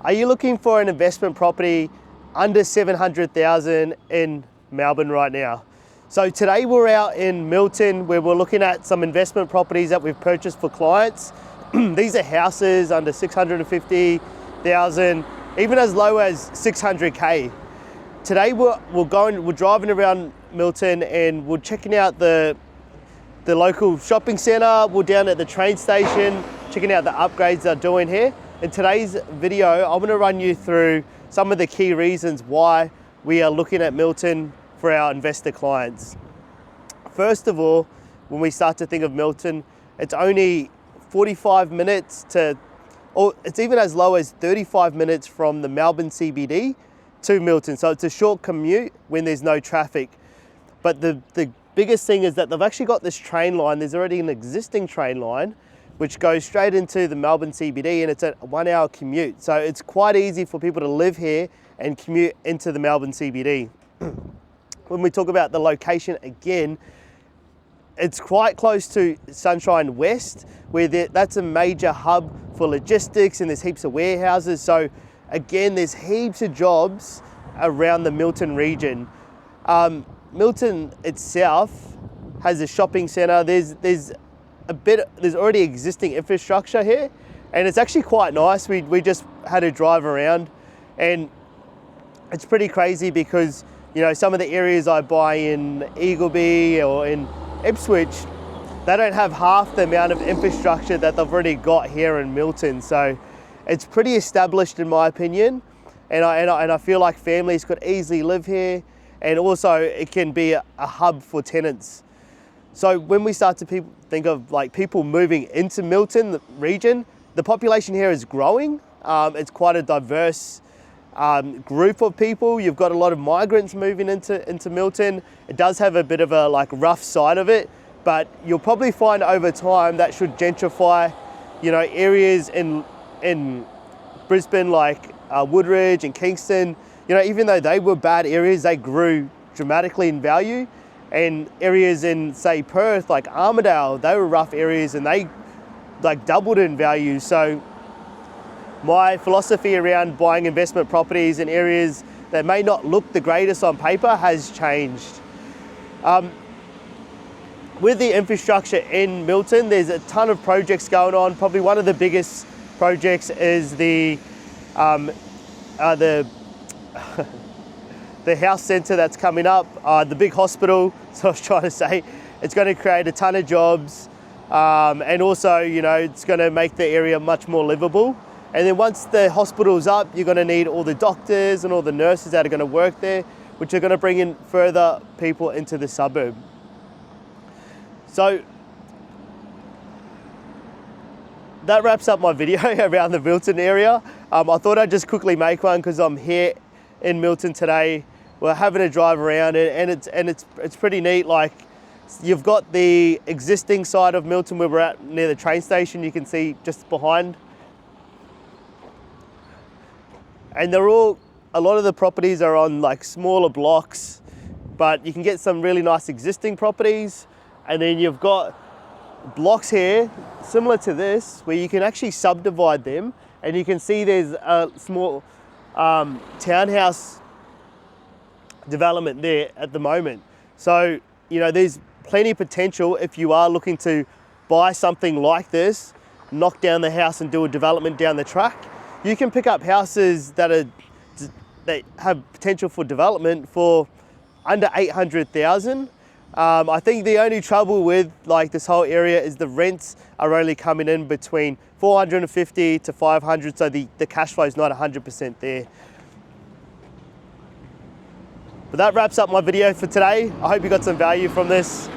Are you looking for an investment property under 700,000 in Melbourne right now? So today we're out in Melton where we're looking at some investment properties that we've purchased for clients. These are houses under 650,000, even as low as 600K. Today we're driving around Melton and we're checking out the local shopping centre. We're down at the train station, checking out the upgrades they're doing here. In today's video, I'm going to run you through some of the key reasons why we are looking at Melton for our investor clients. First of all, when we start to think of Melton, it's only 45 minutes or it's even as low as 35 minutes from the Melbourne CBD to Melton. So it's a short commute when there's no traffic. But the biggest thing is that they've actually got this train line. There's already an existing train line which goes straight into the Melbourne CBD, and it's a 1 hour commute. So it's quite easy for people to live here and commute into the Melbourne CBD. When we talk about the location again, it's quite close to Sunshine West, where that's a major hub for logistics and there's heaps of warehouses. So again, there's heaps of jobs around the Melton region. Melton itself has a shopping centre. There's already existing infrastructure here, and it's actually quite nice. We just had a drive around, and it's pretty crazy because, you know, some of the areas I buy in Eagleby or in Ipswich, they don't have half the amount of infrastructure that they've already got here in Melton. So it's pretty established in my opinion, and I feel like families could easily live here, and also it can be a hub for tenants. So when we start to think of like people moving into Melton, the region, the population here is growing. It's quite a diverse group of people. You've got a lot of migrants moving into Melton. It does have a bit of a like rough side of it, but you'll probably find over time that should gentrify, you know, areas in Brisbane like Woodridge and Kingston. You know, even though they were bad areas, they grew dramatically in value. And areas in, say, Perth, like Armidale, they were rough areas and they like doubled in value. So my philosophy around buying investment properties in areas that may not look the greatest on paper has changed. With the infrastructure in Melton, there's a ton of projects going on. Probably one of the biggest projects is the health centre that's coming up, the big hospital. So I was trying to say, it's going to create a ton of jobs, and also, you know, it's going to make the area much more livable. And then once the hospital's up, you're going to need all the doctors and all the nurses that are going to work there, which are going to bring in further people into the suburb. So that wraps up my video around the Melton area. I thought I'd just quickly make one because I'm here in Melton today. We're having a drive around it, and it's pretty neat. Like, you've got the existing side of Melton where we're at near the train station, you can see just behind. And a lot of the properties are on like smaller blocks, but you can get some really nice existing properties. And then you've got blocks here similar to this where you can actually subdivide them, and you can see there's a small townhouse development there at the moment. So, you know, there's plenty of potential if you are looking to buy something like this, knock down the house and do a development down the track. You can pick up houses that have potential for development for under 800,000. I think the only trouble with like this whole area is the rents are only coming in between 450 to 500, so the cash flow is not 100% there. But that wraps up my video for today. I hope you got some value from this.